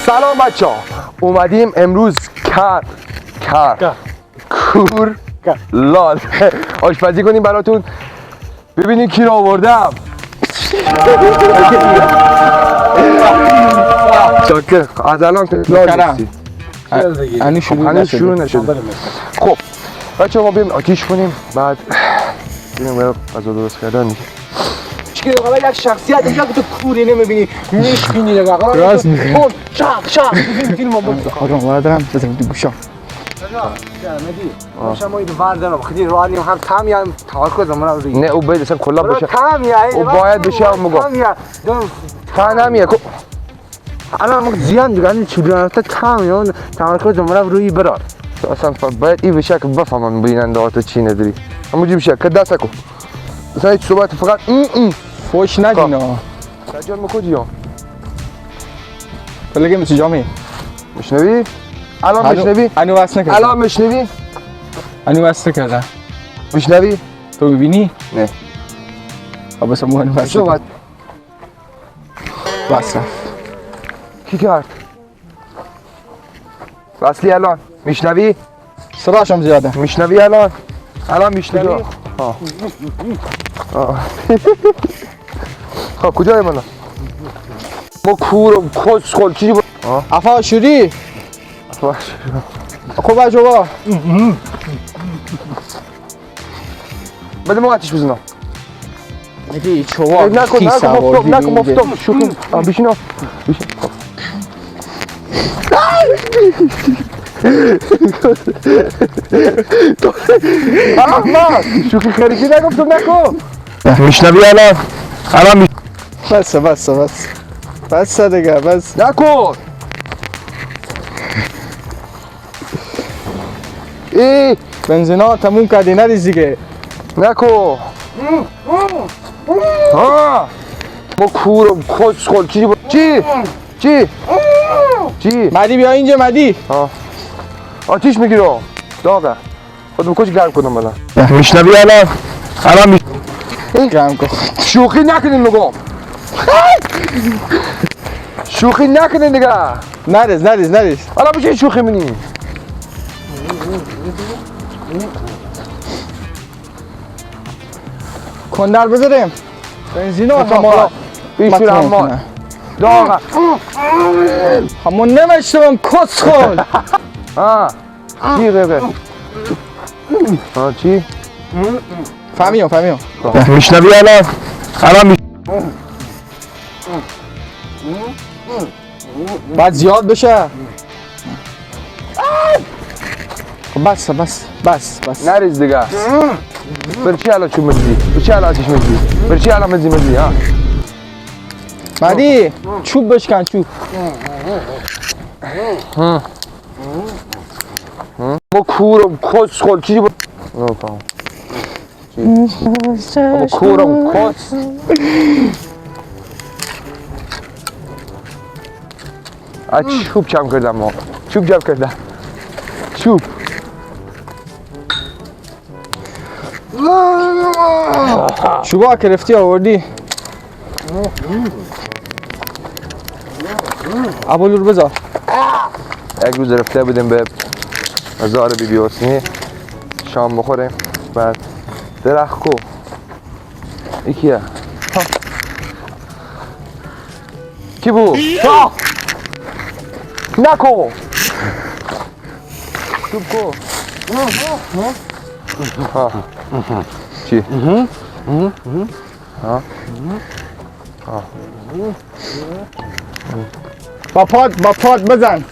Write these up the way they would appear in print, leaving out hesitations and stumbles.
سلام بچه ها، اومدیم امروز کور لال آشپزی کنیم براتون. ببینید کی رو آوردم. شاکر از الان لال نیستی. هنوز شروع نشده. خب بچه ها ما بریم آتیش کنیم، بعد بریم برای غذا درست کردن میشه. چیکه قبل یک شخصیت اینجا که تو کوری نمیبینی میشبینی دیگه قبل راست میگی. شاق فیلم ما بود آدم وردم بزنم تو گوشم. مدی شما اینو وردم خیلی روانی هم تام یا تمرکز من رو نه او باید اصلا کلا بشه. تام یا او باید بشه مگو تام نمیه. الان ما زیان دیگه این چوری رفته تام یا تمرکز من روی برار اصلا باید این بشه که بفهمم بیننده ها تو چی نداری. همونجوری بشه که دست کو اصلا هیچ صحبت فقط فوش ندینا سجاد مکوجی ها بلگه مثل جامعه مشنوی؟ الان مشنوی؟ انو وصل نکردم الان مشنوی؟ انو وصل کردم مشنوی؟ تو ببینی؟ نه خب بس مو انو وصل صحبت وصل کی کرد؟ وصلی الان مشنوی؟ صداشم زیاده مشنوی الان؟ الان مشنوی؟ خب کجای منو؟ ما کورم کس خل چی بود؟ افا شوری خوب بچه با بده ما آتیش بزنم. میگی چوار نکن مفتم شوخی بشین احمد شوخی خریکی نگفتم نکن. میشنوی الان بس دیگه بس نکن. ای بنزینا تموم کردی نریز دیگه نکن. ما کورم کس خل چی بود؟ چی؟ مدی بیا اینجا مدی آتیش میگیرم داغه خودم کچی گرم کنم بلا میشنوی الان گرم کن شوخی نکنین میگم شوخی نکنین دیگه نریز الان بشه شوخی منی کندر بذاریم بنزینا همالا بیشتر همال داغه همون نمیشتم کس خود چی بگه چی؟ فهمیم میشنوی الان بعد زیاد بشه بس نریز دیگه برچی الان چون مزدی برچی الان آتیش مزدی برچی الان مزدی ها مدی چوب بشکن چوب ما کورم کس خل چی بود؟ ما کورم کس چوب جمع کردم ما چوب چوبا گرفتی آوردی ابولور بذار یک روز رفته بودیم به مزار بی بی حسنی شام بخوریم بعد درخت کو یکیه کی بود؟ نکو چوب کو چی؟ با پات بزن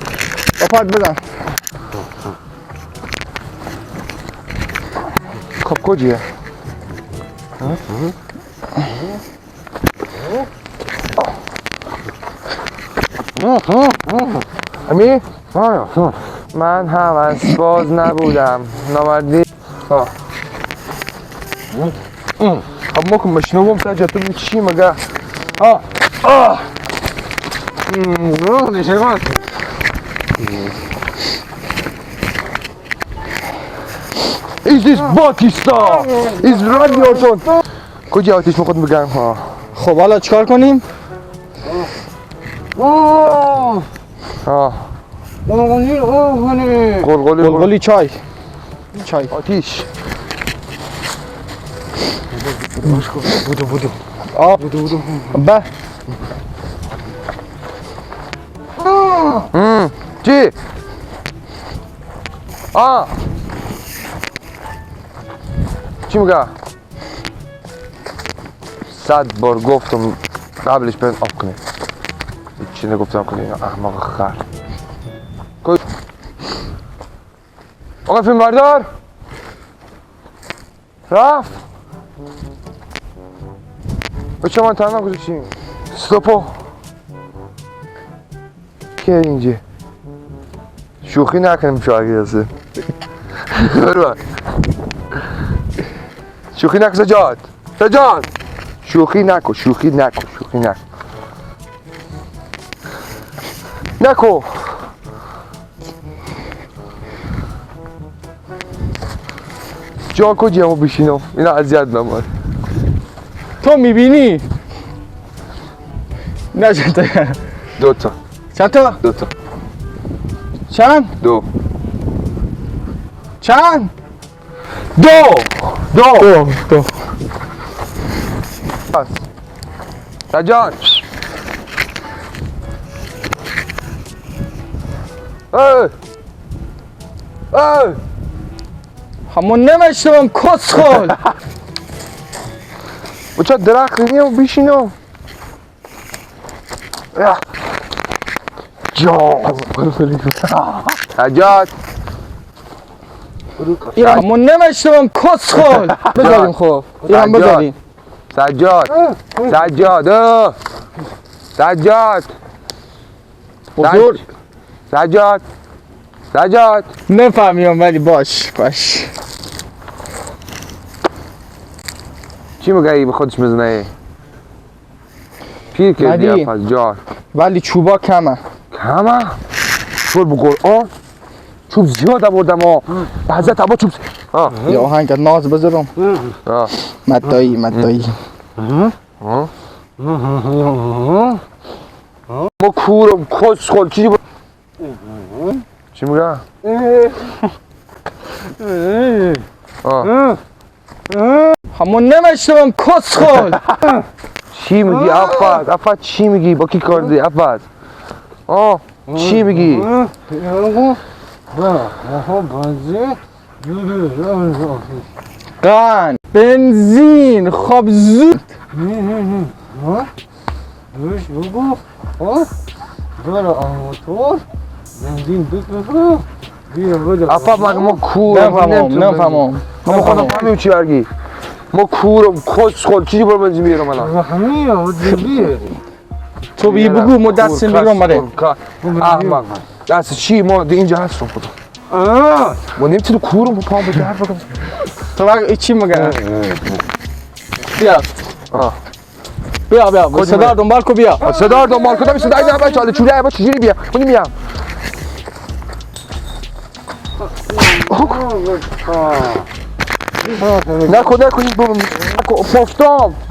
خب کجیه؟ امی؟ من هم از باز نبودم نامردی خب ما که مشنوم سجا تو چی مگه Is this Batista? Is رادیاتون کجا آتیش میخواد بگم خب حالا چیکار کنیم؟ قلقلی آهنه قلقلی چای چای آتیش بودو آب به چی؟ چی میگه؟ 100 بار گفتم قبلش برین آب کنید چی نگفتم کنید احمق خر آقا فیلم بردار رفت بچه من تنها گذاشتیم ستوپو که اینجا شوخی نکنیم شاگرده برو شوخی نکن سجاد سجاد شوخی نکن نکن جا کجا ما بشینم اینا اذیت نمار تو میبینی نه چند تا دوتا چند تا چند دو چند دو بس سجاد همون نمیشتم کس خول بچه درخت نیم بشینم سجاد همون نمیشتم کس خول بذاریم خوب اینم بذاریم سجاد بزرگ سجاد نفهمیم ولی باش چی میگه ای به خودش میزنه پیر کردی مدی. پس جان ولی چوبا کمه شور بقرآن چوب زیاد آوردم به حضرت عبا چوب یا آهنگ ناز بذارم مدایی ما کورم کس خول چی میگه همون نمیشتم کس خول چی میگی افت چی میگی با کی کردی افت چی میگی قند بنزین خواب زود افت مگه ما کورم نفهمم ما خودم فهمیم چی برگی ما کورم کس خول چی برو بنزین میگیرم الان تو بی بگو ما دست میگیرم مره احمق دست چی ما اینجا هستم خدا ما نمیتونیم کورم با پام به در بکنم تو بگو چی میگه بیا صدا دنبال کو بیا صدا دنبال کدام صدا اینا بچه حالا چوله با چجوری بیا اونی میام نکن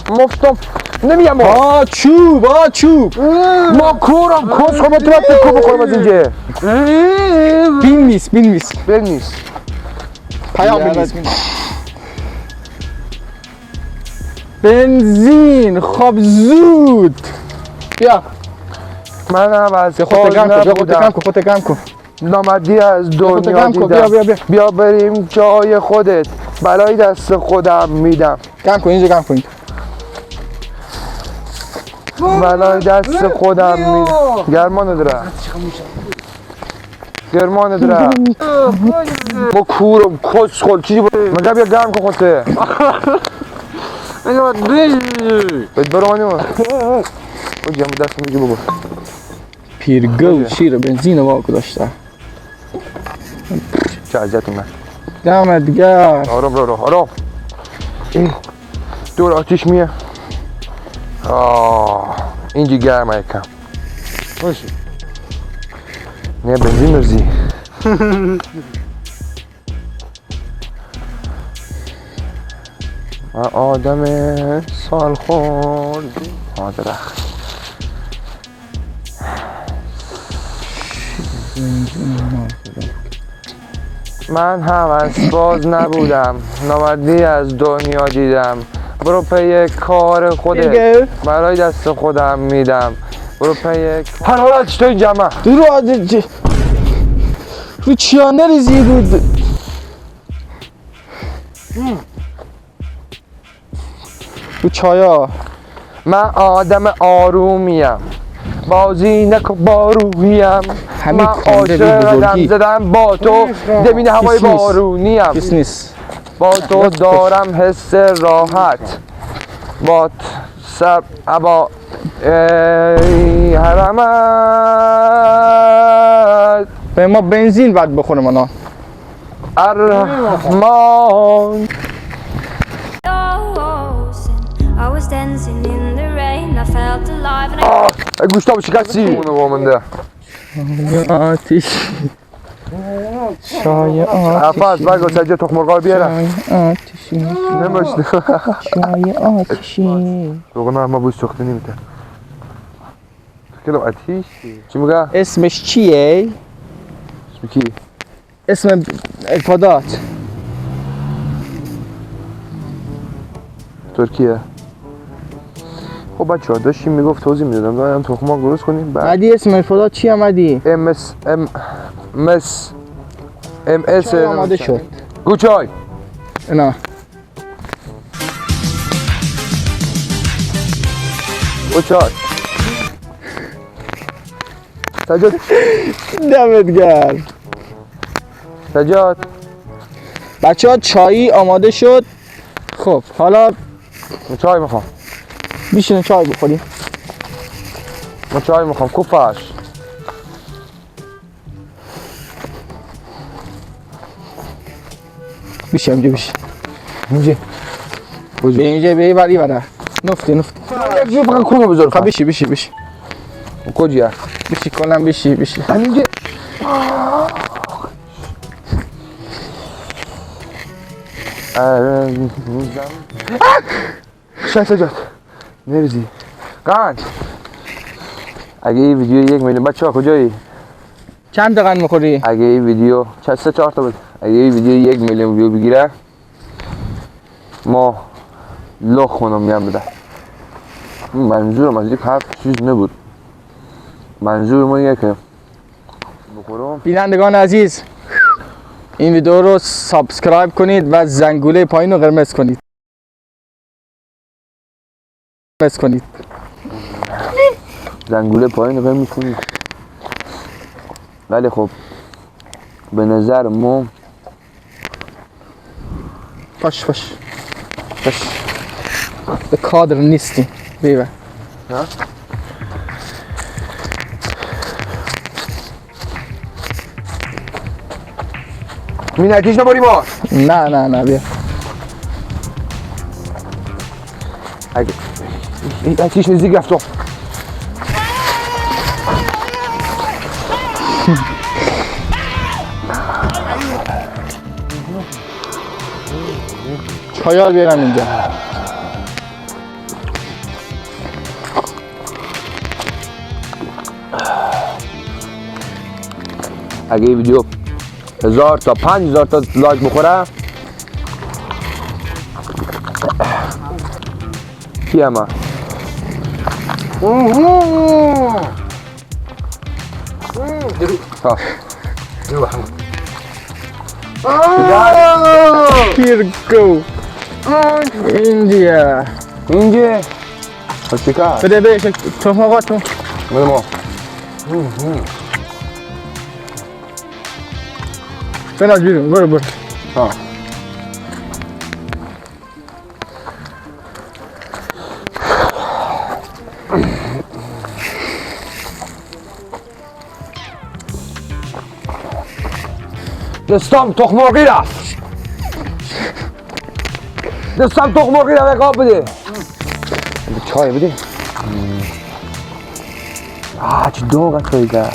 مفتم نمیام چوب ما کورم کس خود تو وقتی کو بخورم از اینجا بینویس بنویس پیام بنویس بنزین خواب زود بیا من هم از خودت گم کن نامردی از دنیا دیدم بیا بریم جای خودت بلای دست خودم میدم گم کن اینجا گم کن بلای دست خودم میدم گرمان نداره ما کورم کس خول چی مگه بیا گرم کن خودته بید برو مانی ما بجیم دست میگی بگو پیرگل شیر بنزین واکو داشته چه عزتون من دمت گرم آرام دور آتیش میه اینجا گرمه یکم باشه نه بنزین روزی آدم سال خورد درخت من هوس باز نبودم، نامردی از دنیا دیدم. برو پی کار خودت، برای دست خودم میدم. برو پی هر حالتش تو این جمعه رو چیا نریزی رو چایا. من آدم آرومیم، بازی نکن با روحیم. من عاشق زدم با تو، دمین هوای بارونیم. کس نیست با تو دارم حس راحت، با سب ابا حرمت. به ما بنزین باید بخورم الان. الرحمن. I was dancing in the rain. I felt alive and I گوشتام شکستی اونو بامنده آتیش چای آتیش عفاز بگو سجا تخم مرغا بیارم آتیشی نماشتی چای آتیشی. بگو نه ما بوش سخته نمیده کلو آتیش چی میگه؟ اسمش چیه؟ اسم کی؟ اسم الفادات ترکیه. خب بچه ها داشتیم میگفت توضیح میدادم دارم تخم مرغ درست کنیم. بعد مدی اسم الفادات چیه مدی؟ ام اس چای آماده شد. گو چای نه گو چای سجاد دمت گرم. سجاد بچه ها چایی آماده شد. خب حالا من چای میخوام. بیشین چای بخوریم. من چای میخوام. کوفش بیشی همجا بیشی اینجا به اینجا به بری بره نفتی یک جور فقط کنو بذار. خب بیشی کجیه؟ بیشی کنم بیشی اینجا سجاد نریزی قند. اگه این ویدیو 1 میلیون بچه ها کجایی؟ چند دقیقه میخوری؟ اگه این ویدیو 3-4 تا بود، اگه این ویدیو 1 میلیون ویو بگیره ما لخ خونم میام بده. منظورم از یک حرف چیز نبود. منظور ما اینه که بخورم. بینندگان عزیز این ویدیو رو سابسکرایب کنید و زنگوله پایین رو قرمز کنید. زنگوله پایین رو قرمز کنید. ولی خب به نظر ما باش به کادر نیستی بیبه. می نتیش نباری ما. نه بیا. اگه این اتیش نزدیک رفتم. چایار بیارم اینجا. اگه این ویدیو 1000 تا 5000 تا لایک بخوره کیما Here go. اینجا خوشیکار بده بهش تخم آقاتون. بده ما بناز بیرون برو دستم تخم مرغی رفت. دستم تخم مرغی رفت. آب بده. چای بده. چه دوغه توی ده.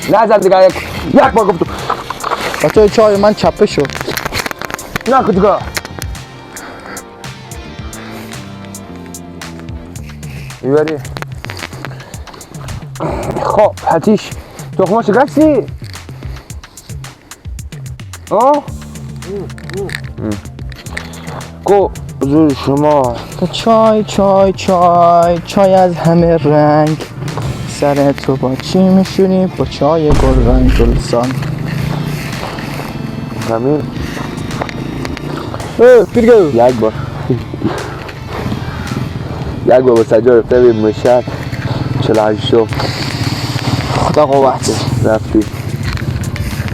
نزد دیگه یک بار گفتم. بچه چای من چپه شد. نه کدگاه میبری. خب حتیش تخمه شکستی؟ آه؟ کو حضور شما چای چای چای چای از همه رنگ سر تو با چی میشونی؟ با چای گل رنگ گلستان. زمین بیرگو یک بار با سجا رفته بیم مشهد 48 شو خدا قوت. رفتی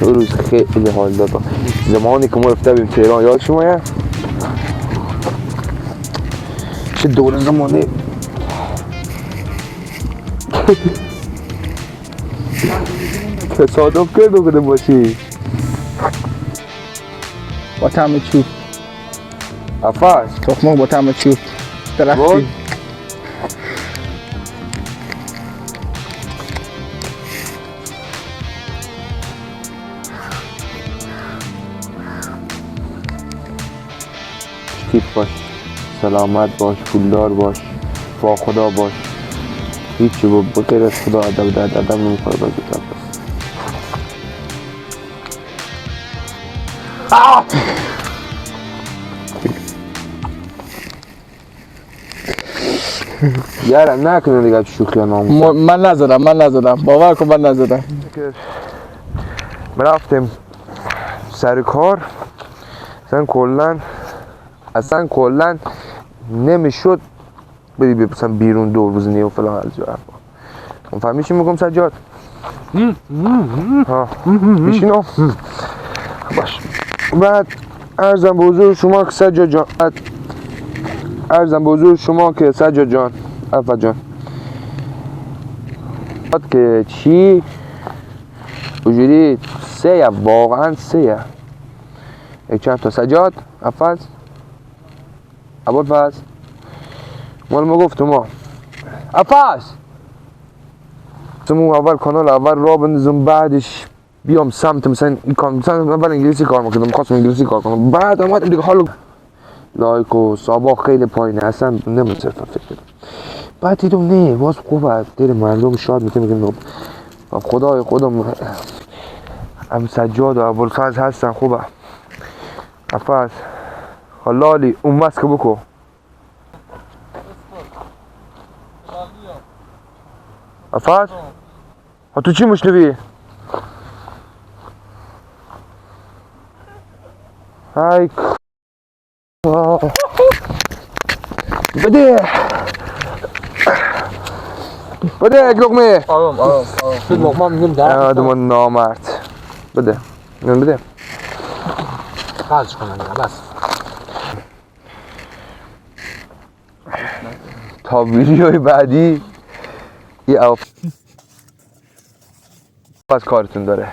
اون روز خیلی حال داد. زمانی که ما رفته بیم تهران یاد شما یه چه دور زمانی تصادف کرد و کده باشی با طعم چوب. افاش تخمه با طعم چوب بود؟ درختی. تیپ باش، سلامت باش، پولدار باش، با خدا باش، هیچی با غیر از خدا ادب در ادب نمیخواد باید بس. یارم نکنه دیگه شوخی ها ناموسم. من نزدم باور کن من نزدم. ما رفتیم سر کار اصلا کلن نمیشد بری مثلا بیرون دور بزنی و فلان از جو حرفا. فهمی چی میگم سجاد؟ ها میشینو باش. بعد عرضم به حضور شما که سجاد جان عفا جان که چی وجودی سه واقعا سه یک چند تا سجاد افز ابوالفضل مال ما گفتم ما افز سمو اول کانال اول را بندازم بعدش بیام سمت مثلا این کار مثلا اول انگلیسی کار میکردم خواستم انگلیسی کار کنم بعد اومدم دیگه حالا لایک و سابق خیلی پایینه اصلا نمیصرفم فکر کنم بعد دیدم نه باز خوبه دل مردم شاد میگم خدای خودم هم سجاد و ابوالفضل هستن خوبه افز حلالی اون مسک بکو افز ها تو چی مشنوی؟ های بده یک لقمه آرام تو لقمه میگم در آدم نامرد بده خرج کنم بس تا ویدیوی بعدی یه از کارتون داره